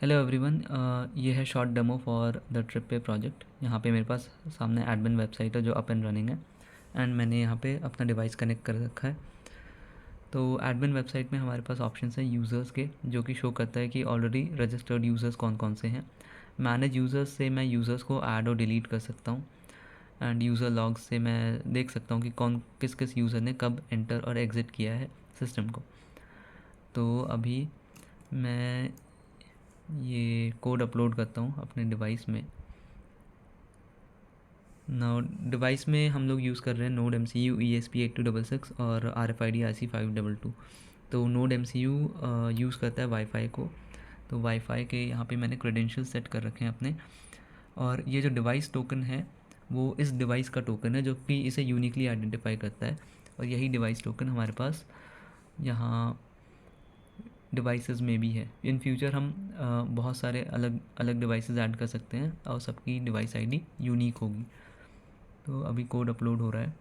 Hello everyone, ये है short demo for the trip पे प्रोजेक्ट। यहाँ पे मेरे पास सामने एडमिन वेबसाइट है जो अप एंड रनिंग है एंड मैंने यहाँ पे अपना डिवाइस कनेक्ट कर रखा है। तो एडमिन वेबसाइट में हमारे पास ऑप्शंस हैं यूज़र्स के, जो कि शो करता है कि ऑलरेडी रजिस्टर्ड यूज़र्स कौन कौन से हैं। मैनेज यूज़र्स से मैं यूज़र्स को ऐड और डिलीट कर सकता हूँ एंड यूज़र लॉग्स से मैं देख सकता हूँ कि कौन किस किस यूज़र ने कब एंटर और एग्ज़िट किया है सिस्टम को। तो अभी मैं ये कोड अपलोड करता हूँ अपने डिवाइस में। नाउ डिवाइस में हम लोग यूज़ कर रहे हैं नोड MCU ESP8266 और RFID RC522। तो नोड MCU यूज़ करता है वाईफाई को। तो वाईफाई के यहाँ पे मैंने क्रेडेंशियल सेट कर रखे हैं अपने, और ये जो डिवाइस टोकन है वो इस डिवाइस का टोकन है जो कि इसे यूनिकली आइडेंटिफाई करता है। और यही डिवाइस टोकन हमारे पास यहाँ डिवाइसेस में भी है। इन फ्यूचर हम बहुत सारे अलग अलग डिवाइसेस ऐड कर सकते हैं और सबकी डिवाइस आईडी यूनिक होगी। तो अभी कोड अपलोड हो रहा है।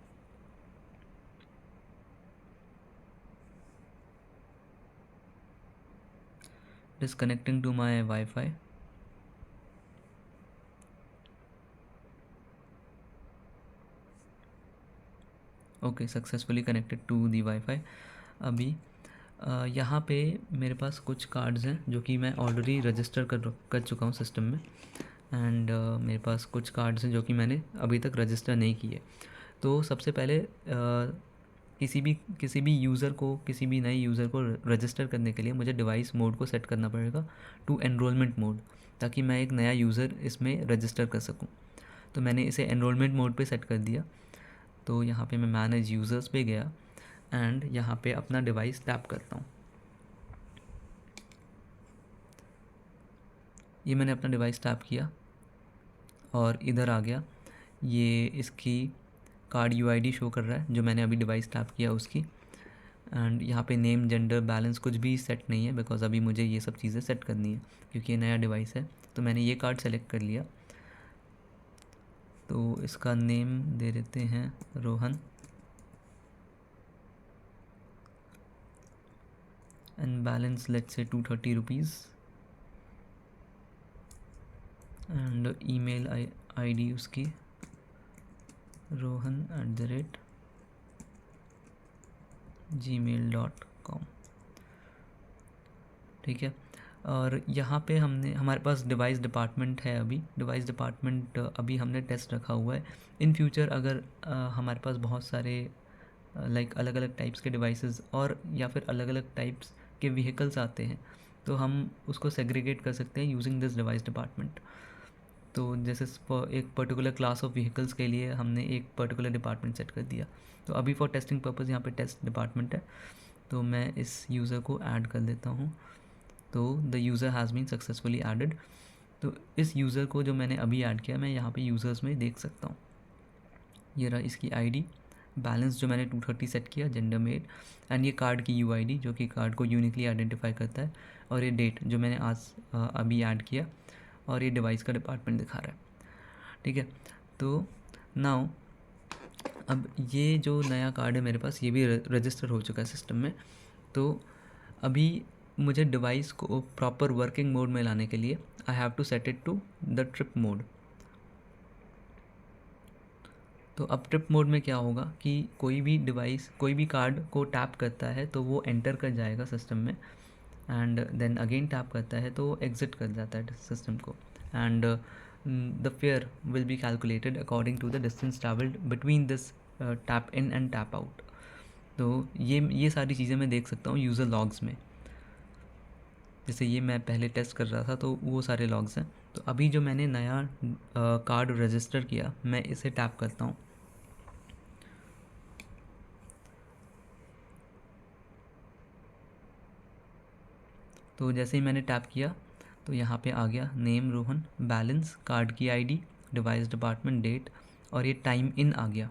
Disconnecting to my wifi. Okay, successfully connected to the wifi. अभी यहाँ पे मेरे पास कुछ कार्ड्स हैं जो कि मैं ऑलरेडी रजिस्टर कर चुका हूँ सिस्टम में एंड मेरे पास कुछ कार्ड्स हैं जो कि मैंने अभी तक रजिस्टर नहीं किए। तो सबसे पहले किसी भी यूज़र को, किसी भी नए यूज़र को रजिस्टर करने के लिए मुझे डिवाइस मोड को सेट करना पड़ेगा टू एनरोलमेंट मोड, ताकि मैं एक नया यूज़र इसमें रजिस्टर कर सकूं। तो मैंने इसे एनरोलमेंट मोड पे सेट कर दिया। तो यहाँ पे मैं मैनेज यूज़र्स पे गया एंड यहाँ पे अपना डिवाइस टैप करता हूँ। ये मैंने अपना डिवाइस टैप किया और इधर आ गया। ये इसकी कार्ड UID शो कर रहा है जो मैंने अभी डिवाइस टैप किया उसकी। एंड यहाँ पे नेम, जेंडर, बैलेंस कुछ भी सेट नहीं है बिकॉज अभी मुझे ये सब चीज़ें सेट करनी है क्योंकि ये नया डिवाइस है। तो मैंने ये कार्ड सेलेक्ट कर लिया। तो इसका नेम दे देते हैं Rohan and balance let's say 230 rupees and email ID उसकी rohan@gmail.com। ठीक है। और यहाँ पे हमारे पास डिवाइस डिपार्टमेंट है। अभी डिवाइस डिपार्टमेंट अभी हमने टेस्ट रखा हुआ है। इन फ्यूचर अगर हमारे पास बहुत सारे लाइक अलग अलग टाइप्स के डिवाइसेस और या फिर अलग अलग टाइप्स के व्हीकल्स आते हैं तो हम उसको सेग्रीगेट कर सकते हैं यूजिंग दिस डिवाइस डिपार्टमेंट। तो जैसे एक पर्टिकुलर क्लास ऑफ व्हीकल्स के लिए हमने एक पर्टिकुलर डिपार्टमेंट सेट कर दिया। तो अभी फॉर टेस्टिंग पर्पज़ यहाँ पे टेस्ट डिपार्टमेंट है। तो मैं इस यूज़र को ऐड कर देता हूँ। तो the user has been successfully added. तो इस यूज़र को जो मैंने अभी ऐड किया मैं यहाँ पे यूज़र्स में देख सकता हूँ। ये रहा इसकी ID, बैलेंस जो मैंने 230 सेट किया, जेंडर मेल एंड ये कार्ड की UID जो कि कार्ड को यूनिकली आइडेंटिफाई करता है, और ये डेट जो मैंने आज अभी ऐड किया, और ये डिवाइस का डिपार्टमेंट दिखा रहा है। ठीक है। तो नाउ अब ये जो नया कार्ड है मेरे पास ये भी रजिस्टर हो चुका है सिस्टम में। तो अभी मुझे डिवाइस को प्रॉपर वर्किंग मोड में लाने के लिए I have to set it to the trip mode. तो अब ट्रिप मोड में क्या होगा कि कोई भी डिवाइस कोई भी कार्ड को टैप करता है तो वो एंटर कर जाएगा सिस्टम में एंड देन अगेन टैप करता है तो एग्ज़िट कर जाता है सिस्टम को and the fare will be calculated according to the distance travelled between this tap in and tap out. तो ये सारी चीज़ें मैं देख सकता हूँ यूज़र लॉग्स में। जैसे ये मैं पहले टेस्ट कर रहा था तो वो सारे लॉग्स हैं। तो अभी जो मैंने नया कार्ड रजिस्टर किया मैं इसे टैप करता हूँ। तो जैसे ही मैंने टैप किया तो यहाँ पे आ गया नेम रोहन, बैलेंस, कार्ड की ID, डिवाइस डिपार्टमेंट, डेट, और ये टाइम इन आ गया।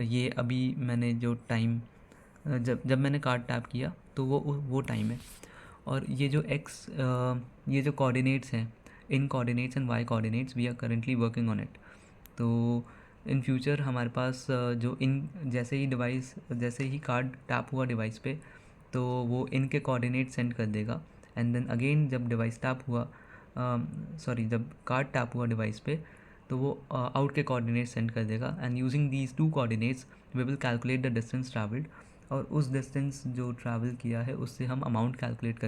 ये अभी मैंने जो टाइम जब मैंने कार्ड टैप किया तो वो टाइम है। और ये जो ये जो कोऑर्डिनेट्स हैं, इन coordinates and Y coordinates, we are currently working on it. तो इन फ्यूचर हमारे पास जो इन जैसे ही कार्ड टैप हुआ डिवाइस पे तो वो इनके कोऑर्डिनेट सेंड कर देगा एंड देन अगेन जब डिवाइस टैप हुआ, जब कार्ड टैप हुआ डिवाइस पे, तो वो आउट के कोऑर्डिनेट्स सेंड कर देगा, and using these 2 coordinates we will calculate the distance travelled, और उस डिस्टेंस जो ट्रैवल किया है उससे हम अमाउंट कैलकुलेट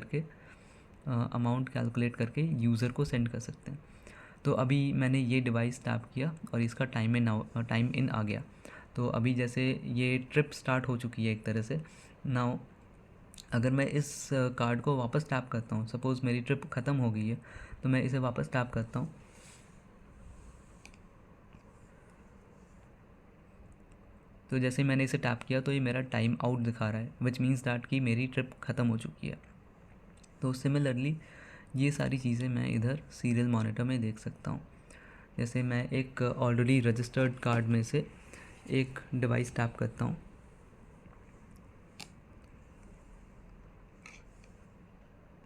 करके यूज़र को सेंड कर सकते हैं। तो अभी मैंने ये डिवाइस टैप किया और इसका टाइम इन आ गया। तो अभी जैसे ये ट्रिप स्टार्ट हो चुकी है एक तरह से। नाउ अगर मैं इस कार्ड को वापस टैप करता हूँ, सपोज़ मेरी ट्रिप ख़त्म हो गई है, तो मैं इसे वापस टैप करता हूँ, तो जैसे मैंने इसे टैप किया तो ये मेरा टाइम आउट दिखा रहा है, विच मीन्स दैट कि मेरी ट्रिप ख़त्म हो चुकी है। तो सिमिलरली ये सारी चीज़ें मैं इधर सीरियल मॉनिटर में देख सकता हूँ। जैसे मैं एक ऑलरेडी रजिस्टर्ड कार्ड में से एक डिवाइस टैप करता हूँ,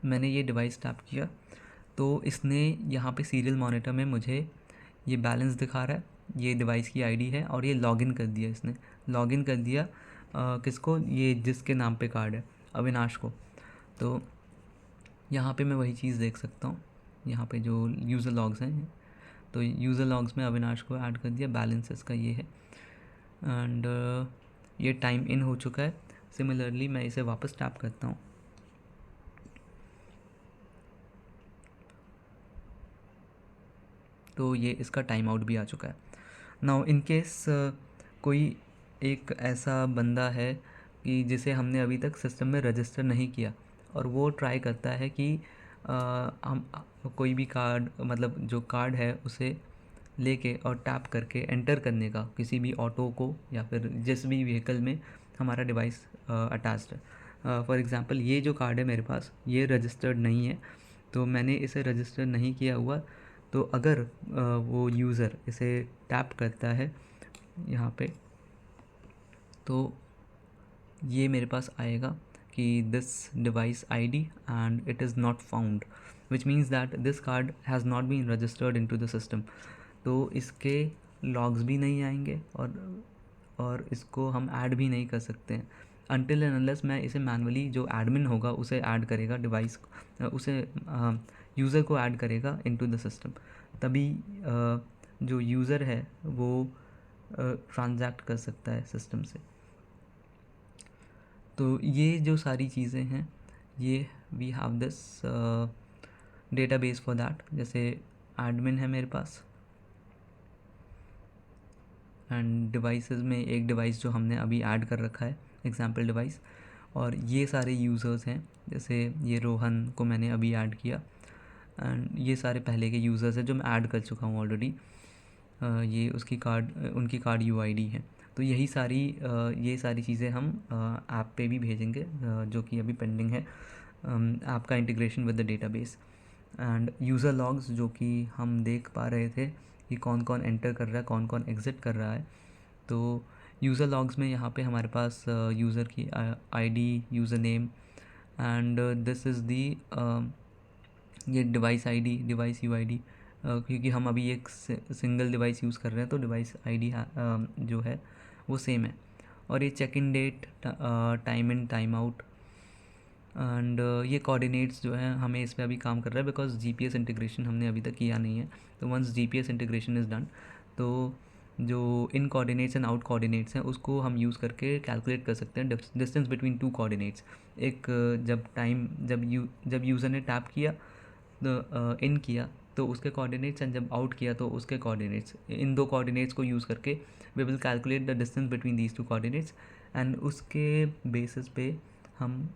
मैंने ये डिवाइस टैप किया तो इसने यहाँ पे सीरियल मॉनिटर में मुझे ये बैलेंस दिखा रहा है, ये डिवाइस की आईडी है, और ये लॉगिन कर दिया, इसने लॉगिन कर दिया किसको, ये जिसके नाम पे कार्ड है, अविनाश को। तो यहाँ पे मैं वही चीज़ देख सकता हूँ, यहाँ पे जो यूज़र लॉग्स हैं, तो यूज़र लॉग्स में अविनाश को ऐड कर दिया, बैलेंस इसका ये है, एंड ये टाइम इन हो चुका है। सिमिलरली मैं इसे वापस टैप करता हूँ, तो ये इसका टाइम आउट भी आ चुका है। नाउ इन केस कोई एक ऐसा बंदा है कि जिसे हमने अभी तक सिस्टम में रजिस्टर नहीं किया, और वो ट्राई करता है कि हम कोई भी कार्ड, मतलब जो कार्ड है उसे लेके और टैप करके एंटर करने का किसी भी ऑटो को या फिर जिस भी व्हीकल में हमारा डिवाइस अटैच्ड है। फॉर एग्ज़ाम्पल ये जो कार्ड है मेरे पास, ये रजिस्टर्ड नहीं है, तो मैंने इसे रजिस्टर नहीं किया हुआ। तो अगर वो यूज़र इसे टैप करता है यहाँ पे, तो ये मेरे पास आएगा कि this device ID and it is not found, which means that this card has not been registered into the system. तो इसके लॉग्स भी नहीं आएंगे और इसको हम ऐड भी नहीं कर सकते हैं अनटिल एंड अनलेस मैं इसे मैनुअली, जो एडमिन होगा उसे ऐड करेगा डिवाइस, उसे यूज़र को ऐड करेगा इनटू द सिस्टम, तभी जो यूज़र है वो ट्रांजैक्ट कर सकता है सिस्टम से। तो ये जो सारी चीज़ें हैं, ये we have this database for that. जैसे एडमिन है मेरे पास, एंड डिवाइसेस में एक डिवाइस जो हमने अभी ऐड कर रखा है, एग्जांपल डिवाइस, और ये सारे यूज़र्स हैं, जैसे ये रोहन को मैंने अभी ऐड किया, एंड ये सारे पहले के यूज़र्स हैं जो मैं ऐड कर चुका हूँ ऑलरेडी। ये उनकी कार्ड यूआईडी है। तो ये सारी चीज़ें हम ऐप पे भी भेजेंगे, जो कि अभी पेंडिंग है, ऐप का integration with the database. End user logs जो कि हम देख पा रहे थे कि कौन कौन एंटर कर रहा है, कौन कौन एग्ज़िट कर रहा है। तो यूज़र लॉग्स में यहाँ पे हमारे पास यूज़र की ID, user name, and this is दी ये डिवाइस आईडी, डिवाइस यूआईडी, क्योंकि हम अभी एक सिंगल डिवाइस यूज़ कर रहे हैं तो डिवाइस आईडी जो है वो सेम है। और ये check in date, time in, time out, and ये कोऑर्डिनेट्स जो है हमें इस पर अभी काम कर रहा है, बिकॉज जीपीएस इंटीग्रेशन हमने अभी तक किया नहीं है। तो once GPS integration is done, तो जो in coordinates and out coordinates हैं उसको हम यूज़ करके कैलकुलेट कर सकते हैं डिस्टेंस बिटवीन 2 कोऑर्डिनेट्स। एक जब यूज़र ने टैप किया, इन किया तो उसके कोऑर्डिनेट्स, एंड जब आउट किया तो उसके कोऑर्डिनेट्स, इन 2 कोऑर्डिनेट्स को यूज़ करके we will calculate the distance between these 2 coordinates, and उसके बेसिस पे हम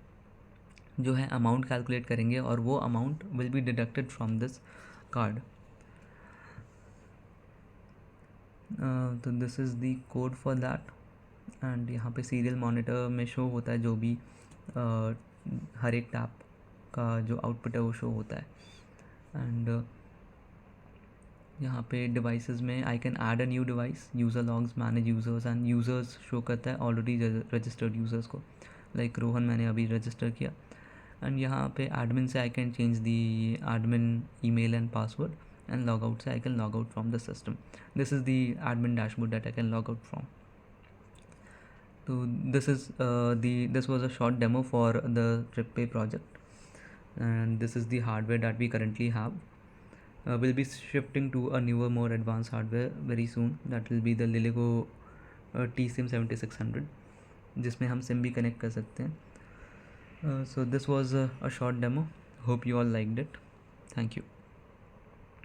जो है अमाउंट कैलकुलेट करेंगे, और वो amount will be deducted from this card. तो this is the code for that, and यहाँ पे सीरियल मॉनिटर में शो होता है जो भी हर एक टैप का जो आउटपुट है वो शो होता है। एंड यहाँ पे डिवाइसेस में I can add a new device, user logs, manage users, and users show करता है ऑलरेडी रजिस्टर्ड यूज़र्स को, लाइक रोहन मैंने अभी रजिस्टर किया। एंड यहाँ पे एडमिन से I can change the admin email and password, and log out से I can log out from the system. This is the admin dashboard that I can log out from. तो this was a short demo for the TripPay project, and this is the hardware that we currently have. We'll be shifting to a newer, more advanced hardware very soon. That will be the Liligo T-Sim 7600, जिसमें हम SIM भी connect कर सकते हैं. So this was a short demo. Hope you all liked it. Thank you.